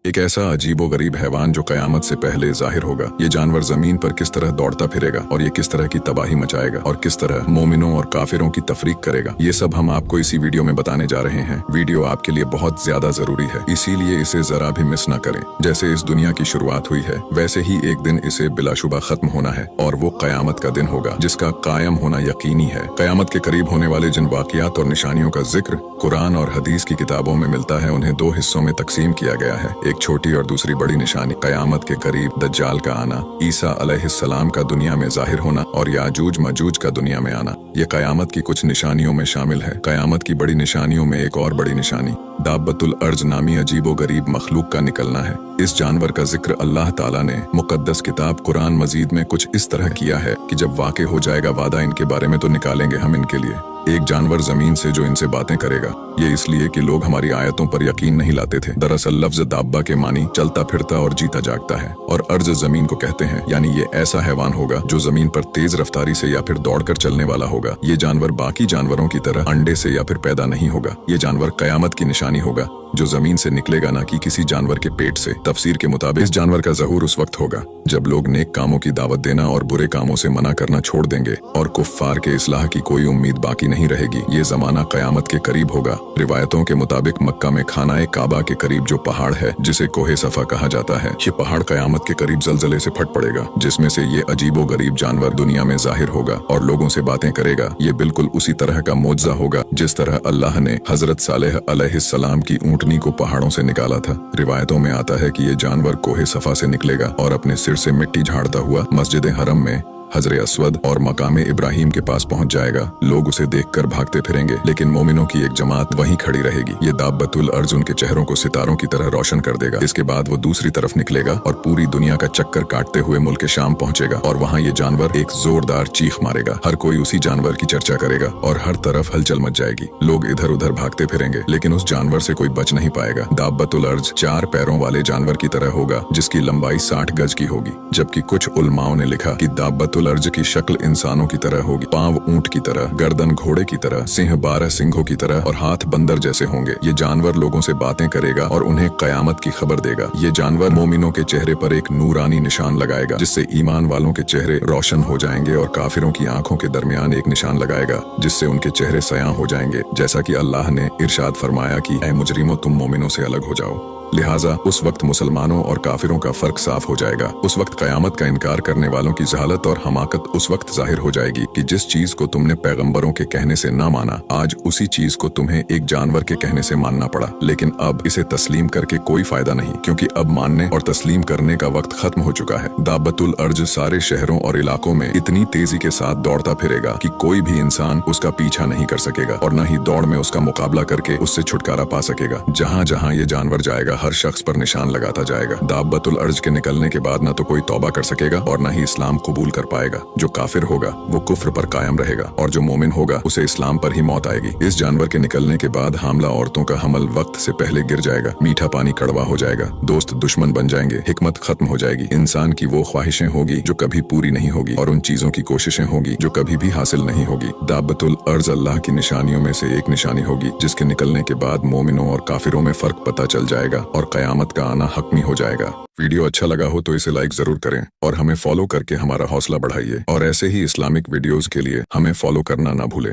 एक ऐसा अजीबोगरीब हैवान जो कयामत से पहले जाहिर होगा। ये जानवर जमीन पर किस तरह दौड़ता फिरेगा और ये किस तरह की तबाही मचाएगा और किस तरह मोमिनों और काफिरों की तफरीक करेगा, ये सब हम आपको इसी वीडियो में बताने जा रहे हैं। वीडियो आपके लिए बहुत ज्यादा जरूरी है, इसीलिए इसे जरा भी मिस ना करें। जैसे इस दुनिया की शुरुआत हुई है, वैसे ही एक दिन इसे बिलाशुबा खत्म होना है और वो कयामत का दिन होगा जिसका कायम होना यकीनी है। कयामत के करीब होने वाले जिन वाकयात और निशानियों का जिक्र कुरान और हदीस की किताबों में मिलता है, उन्हें दो हिस्सों में तकसीम किया गया है, एक छोटी और दूसरी बड़ी निशानी। कयामत के करीब दज्जाल का आना, ईसा अलैहिस्सलाम का दुनिया में जाहिर होना और याजूज मजूज का दुनिया में आना, ये कयामत की कुछ निशानियों में शामिल है। कयामत की बड़ी निशानियों में एक और बड़ी निशानी दाब्बतुल अर्ज नामी अजीबो गरीब मखलूक का निकलना है। इस जानवर का जिक्र अल्लाह ताला ने मुकद्दस किताब कुरान मजीद में कुछ इस तरह किया है कि जब वाक़े हो जाएगा वादा इनके बारे में तो निकालेंगे हम इनके लिए एक जानवर जमीन से जो इनसे बातें करेगा। ये इसलिए कि लोग हमारी आयतों पर यकीन नहीं लाते थे। दरअसल लफ्ज दाब्बा के मानी चलता फिरता और जीता जागता है और अर्ज जमीन को कहते हैं, यानी ये ऐसा हैवान होगा जो जमीन पर तेज रफ्तारी से या फिर दौड़कर चलने वाला होगा। ये जानवर बाकी जानवरों की तरह अंडे से या फिर पैदा नहीं होगा। ये जानवर कयामत की निशानी होगा जो जमीन से निकलेगा, ना कि किसी जानवर के पेट से। तफसीर के मुताबिक इस जानवर का ज़हूर उस वक्त होगा जब लोग नेक कामों की दावत देना और बुरे कामों से मना करना छोड़ देंगे और कुफ्फार के इस्लाह की कोई उम्मीद बाकी नहीं रहेगी। ये जमाना कयामत के करीब होगा। रिवायतों के मुताबिक मक्का में खानाए काबा के करीब जो पहाड़ है, जिसे कोहे सफा कहा जाता है, ये पहाड़ कयामत के करीब जलजले से फट पड़ेगा, जिसमें से ये अजीबो गरीब जानवर दुनिया में जाहिर होगा और लोगों से बातें करेगा। ये बिल्कुल उसी तरह का मोज्जा होगा जिस तरह अल्लाह ने हजरत सालेह अलैहिस्सलाम की ऊँटनी को पहाड़ों से निकाला था। रिवायतों में आता है कि ये जानवर कोहे सफा से निकलेगा और अपने सिर से मिट्टी झाड़ता हुआ मस्जिद हरम में हजरे अस्वद और मकामे इब्राहिम के पास पहुंच जाएगा। लोग उसे देखकर भागते फिरेंगे, लेकिन मोमिनों की एक जमात वहीं खड़ी रहेगी। ये दाब्बतुल अर्ज उनके चेहरों को सितारों की तरह रोशन कर देगा। इसके बाद वो दूसरी तरफ निकलेगा और पूरी दुनिया का चक्कर काटते हुए मुल्क शाम पहुंचेगा और वहां ये जानवर एक जोरदार चीख मारेगा। हर कोई उसी जानवर की चर्चा करेगा और हर तरफ हलचल मच जाएगी। लोग इधर उधर भागते फिरेंगे, लेकिन उस जानवर से कोई बच नहीं पाएगा। दाब्बतुल अर्ज 4 पैरों वाले जानवर की तरह होगा जिसकी लंबाई 60 गज की होगी, जबकि कुछ उलमाओं ने लिखा कि दाब्बतुल अर्ज की शक्ल इंसानों की तरह होगी, पांव ऊंट की तरह, गर्दन घोड़े की तरह, सिंह 12 सिंहों की तरह और हाथ बंदर जैसे होंगे। ये जानवर लोगों से बातें करेगा और उन्हें कयामत की खबर देगा। ये जानवर मोमिनों के चेहरे पर एक नूरानी निशान लगाएगा जिससे ईमान वालों के चेहरे रोशन हो जाएंगे और काफिरों की आंखों के दरमियान एक निशान लगाएगा जिससे उनके चेहरे सयां हो जाएंगे। जैसा कि अल्लाह ने इरशाद फरमाया कि ऐ मुजरिमों, तुम मोमिनों से अलग हो जाओ। लिहाजा उस वक्त मुसलमानों और काफिरों का फर्क साफ हो जाएगा। उस वक्त कयामत का इनकार करने वालों की जहालत और हमाकत उस वक्त जाहिर हो जाएगी कि जिस चीज को तुमने पैगंबरों के कहने से ना माना, आज उसी चीज को तुम्हें एक जानवर के कहने से मानना पड़ा। लेकिन अब इसे तस्लीम करके कोई फायदा नहीं, क्योंकि अब मानने और तस्लीम करने का वक्त खत्म हो चुका है। दाब्बतुल अर्ज सारे शहरों और इलाकों में इतनी तेजी के साथ दौड़ता फिरेगा कि कोई भी इंसान उसका पीछा नहीं कर सकेगा और न ही दौड़ में उसका मुकाबला करके उससे छुटकारा पा सकेगा। जहाँ जहाँ ये जानवर जाएगा हर शख्स पर निशान लगाता जाएगा। दाब्बतुल अर्ज के निकलने के बाद न तो कोई तौबा कर सकेगा और न ही इस्लाम कबूल कर पाएगा। जो काफिर होगा वो कुफ्र पर कायम रहेगा और जो मोमिन होगा उसे इस्लाम पर ही मौत आएगी। इस जानवर के निकलने के बाद हामला औरतों का हमल वक्त से पहले गिर जाएगा, मीठा पानी कड़वा हो जाएगा, दोस्त दुश्मन बन जाएंगे, हिकमत खत्म हो जाएगी। इंसान की वो ख्वाहिशें होगी जो कभी पूरी नहीं होगी और उन चीजों की कोशिशें होगी जो कभी भी हासिल नहीं होगी। दाब्बतुल अर्ज अल्लाह की निशानियों में से एक निशानी होगी जिसके निकलने के बाद मोमिनों और काफिरों में फर्क पता चल जाएगा और कयामत का आना हकमी हो जाएगा। वीडियो अच्छा लगा हो तो इसे लाइक जरूर करें और हमें फॉलो करके हमारा हौसला बढ़ाइए और ऐसे ही इस्लामिक वीडियोस के लिए हमें फॉलो करना ना भूलें।